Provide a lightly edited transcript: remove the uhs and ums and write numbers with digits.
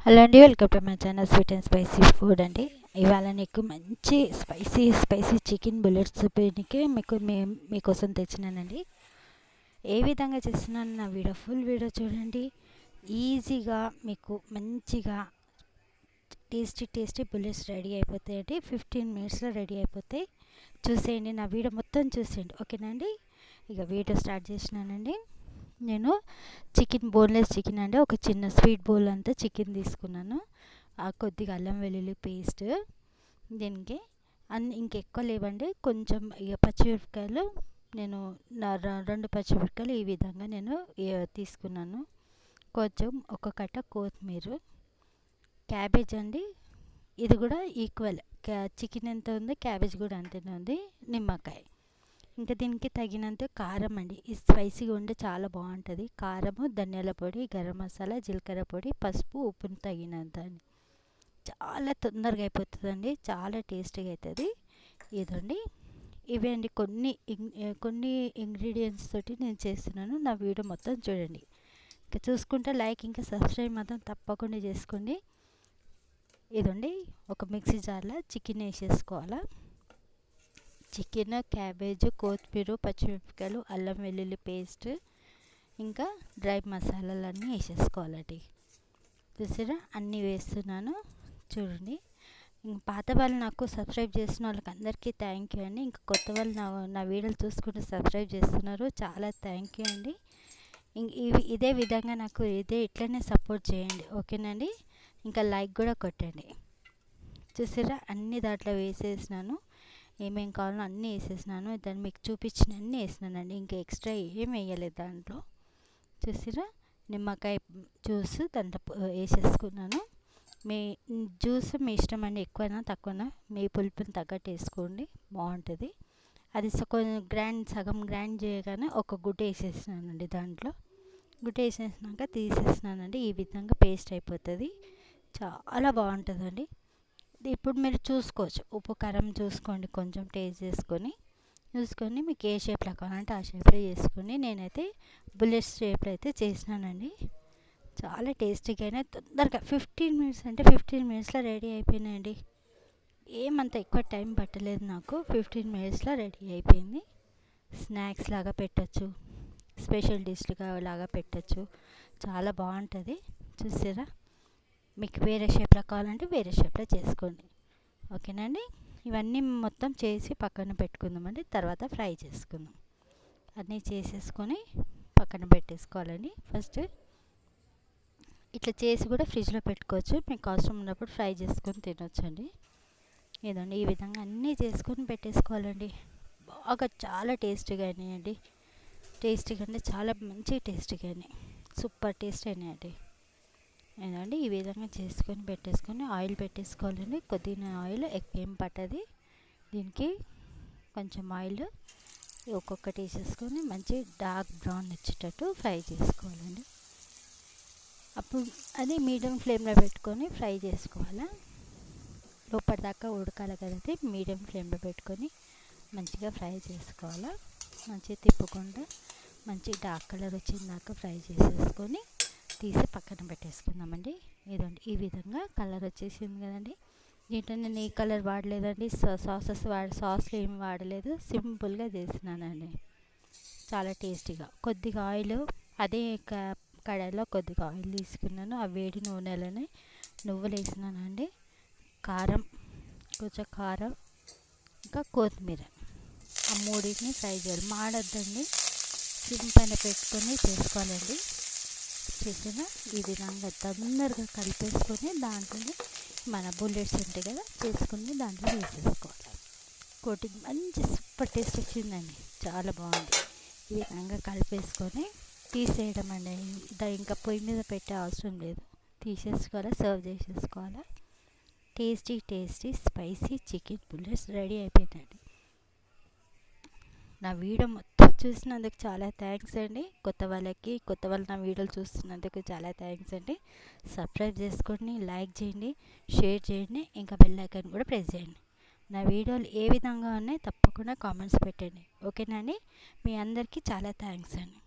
Hello అండి, welcome to my channel sweet and spicy food అండి. ఇవాళ నీకు మంచి స్పైసీ చికెన్ బుల్లెట్స్ మీకోసం తెచ్చినానండి. ఏ విధంగా చేస్తున్నాను నా ఫుల్ వీడియో చూడండి. ఈజీగా మీకు మంచిగా టేస్టీ బుల్లెట్స్ రెడీ అయిపోతాయండి. 15 మినిట్స్లో రెడీ అయిపోతాయి. చూసేయండి, నా వీడియో మొత్తం చూసేయండి, ఓకేనండి. ఇక వీడియో స్టార్ట్ చేసినానండి. నేను బోన్లెస్ చికెన్ అండి, ఒక చిన్న స్వీట్ బౌల్ అంతా చికెన్ తీసుకున్నాను. కొద్దిగా అల్లం వెల్లుల్లి పేస్ట్, దీనికి ఇంకెక్కువ లేవండి. కొంచెం ఇక పచ్చిమిరపకాయలు, నేను రెండు పచ్చిమిరపకాయలు ఈ విధంగా నేను తీసుకున్నాను. కొంచెం ఒక కట్ట కొత్తిమీర, క్యాబేజ్ అండి, ఇది కూడా ఈక్వల్. చికెన్ ఎంత ఉందో క్యాబేజ్ కూడా అంతనే ఉంది. నిమ్మకాయ, ఇంకా దీనికి తగినంత కారం అండి. ఈ స్పైసీగా ఉంటే చాలా బాగుంటుంది. కారము, ధనియాల పొడి, గరం మసాలా, జీలకర్ర పొడి, పసుపు, ఉప్పును తగినంత అండి. చాలా తొందరగా అయిపోతుందండి, చాలా టేస్టీగా అవుతుంది. ఇదండి, ఇవి అండి కొన్ని ఇంగ్రీడియంట్స్ తోటి నేను చేస్తున్నాను. నా వీడియో మొత్తం చూడండి. ఇంకా చూసుకుంటే లైక్ ఇంకా సబ్స్క్రైబ్ మాత్రం తప్పకుండా చేసుకోండి. ఇదండి, ఒక మిక్సీ జార్లో చికెన్ వేసేసుకోవాలా. చికెన్, క్యాబేజ్, కొత్తిమీర, పచ్చిమిరపకాయలు, అల్లం వెల్లుల్లి పేస్ట్, ఇంకా డ్రై మసాలాలన్నీ వేసేసుకోవాలండి. చూసారా, అన్నీ వేస్తున్నాను చూడండి. పాత వాళ్ళు నాకు సబ్స్క్రైబ్ చేసిన వాళ్ళకి అందరికీ థ్యాంక్ యూ అండి. ఇంకా కొత్త వాళ్ళు నా వీడియోలు చూసుకుంటూ సబ్స్క్రైబ్ చేస్తున్నారు, చాలా థ్యాంక్ యూ అండి. ఇదే విధంగా నాకు ఇట్లనే సపోర్ట్ చేయండి, ఓకేనండి. ఇంకా లైక్ కూడా కొట్టండి. చూసారా, అన్ని దాంట్లో వేసేసినాను. ఏమేం కావాలో అన్నీ వేసేసినాను. దాన్ని మీకు చూపించిన అన్నీ వేసినానండి, ఇంకా ఎక్స్ట్రా ఏం వేయలేదు దాంట్లో. చూసిరా, నిమ్మకాయ జ్యూస్ దాంట్లో వేసేసుకున్నాను. మీ జ్యూస్ మీ ఇష్టం అండి, ఎక్కువైనా తక్కువనా మీ పులుపుని తగ్గట్టు వేసుకోండి, బాగుంటుంది. అది సగం గ్రైండ్ చేయగానే ఒక గుడ్డ వేసేసినానండి. దాంట్లో గుడ్డ వేసేసినాక తీసేసినానండి. ఈ విధంగా పేస్ట్ అయిపోతుంది, చాలా బాగుంటుందండి. ఇప్పుడు మీరు చూసుకోవచ్చు, ఉప్పు కారం చూసుకోండి, కొంచెం టేస్ట్ చూసుకొని మీకు ఏ షేప్లో కావాలంటే ఆ షేప్లో చేసుకొని, నేనైతే బుల్లెట్స్ షేప్లో అయితే చేసినానండి. చాలా టేస్టీగా అయినా తొందరగా 15 మినిట్స్ అంటే 15 మినిట్స్లో రెడీ అయిపోయినాయండి. ఏమంత ఎక్కువ టైం పట్టలేదు నాకు, 15 మినిట్స్లో రెడీ అయిపోయింది. స్నాక్స్ లాగా పెట్టచ్చు, స్పెషల్ డిష్గా లాగా పెట్టచ్చు, చాలా బాగుంటుంది. చూసారా, మీకు వేరే షేప్లో కావాలంటే వేరే షేప్లో చేసుకోండి, ఓకేనండి. ఇవన్నీ మొత్తం చేసి పక్కన పెట్టుకుందామండి. తర్వాత ఫ్రై చేసుకుందాం. అన్నీ చేసేసుకొని పక్కన పెట్టేసుకోవాలండి. ఫస్ట్ ఇట్లా చేసి కూడా ఫ్రిడ్జ్లో పెట్టుకోవచ్చు, మీకు అవసరం ఉన్నప్పుడు ఫ్రై చేసుకొని తినొచ్చండి. ఇదండి, ఈ విధంగా అన్నీ చేసుకొని పెట్టేసుకోవాలండి. బాగా చాలా టేస్టీగా అయినాయండి. టేస్టీగా అంటే చాలా మంచి టేస్టీగా అయినాయి, సూపర్ టేస్ట్ అయినాయండి. ఏదండి, ఈ విధంగా చేసుకొని పెట్టేసుకొని ఆయిల్ పెట్టేసుకోవాలండి. కొద్దిగా ఆయిల్ ఎక్కువ ఏం పట్టది దీనికి. కొంచెం ఆయిల్ ఒక్కొక్కటి వేసేసుకొని మంచి డార్క్ బ్రౌన్ వచ్చేటట్టు ఫ్రై చేసుకోవాలండి. అప్పుడు అది మీడియం ఫ్లేమ్లో పెట్టుకొని ఫ్రై చేసుకోవాలా. లోపటిదాకా ఉడకాలి కదండి, మీడియం ఫ్లేమ్లో పెట్టుకొని మంచిగా ఫ్రై చేసుకోవాలా. మంచిగా తిప్పకుండా మంచి డార్క్ కలర్ వచ్చిందాకా ఫ్రై చేసేసుకొని తీసి పక్కన పెట్టేసుకుందామండి. ఇదండి, ఈ విధంగా కలర్ వచ్చేసింది కదండి. దీంట్లో నేను ఏ కలర్ వాడలేదండి, సాస్లు ఏమి వాడలేదు, సింపుల్గా చేసినానండి. చాలా టేస్టీగా. కొద్దిగా ఆయిల్ అదే కడాయిలో కొద్దిగా ఆయిల్ తీసుకున్నాను. ఆ వేడి నూనెలోనే నువ్వులు వేసినానండి. కొంచెం కారం, ఇంకా కొత్తిమీర, ఆ మూడింటిని ఫ్రై చేయాలి. మాడొద్దండి, సిమ్ పైన పెట్టుకొని చేసుకోవాలండి. చేసిన ఈ విధంగా తొందరగా కలిపేసుకొని దాంట్లో మన బుల్లెట్స్ ఉంటాయి కదా, చేసుకుని దాంట్లో వేసేసుకోవాలి. కోటింగ్ మంచి సూపర్ టేస్ట్ వచ్చిందండి, చాలా బాగుంది. ఈ విధంగా కలిపేసుకొని తీసేయడం అండి. ఇంకా పొయ్యి మీద పెట్టే అవసరం లేదు, తీసేసుకోవాలి, సర్వ్ చేసేసుకోవాలి. Tasty spicy chicken bullets ready అయిపోయిందండి. నా వీడియో మొత్తం చూసినందుకు చాలా థ్యాంక్స్ అండి. కొత్త వాళ్ళు నా వీడియోలు చూస్తున్నందుకు చాలా థ్యాంక్స్ అండి. సబ్స్క్రైబ్ చేసుకోండి, లైక్ చేయండి, షేర్ చేయండి, ఇంకా బెల్ ఐకాన్ కూడా ప్రెస్ చేయండి. నా వీడియోలు ఏ విధంగా ఉన్నాయి తప్పకుండా కామెంట్స్ పెట్టండి, ఓకేనా అండి. మీ అందరికీ చాలా థ్యాంక్స్ అండి.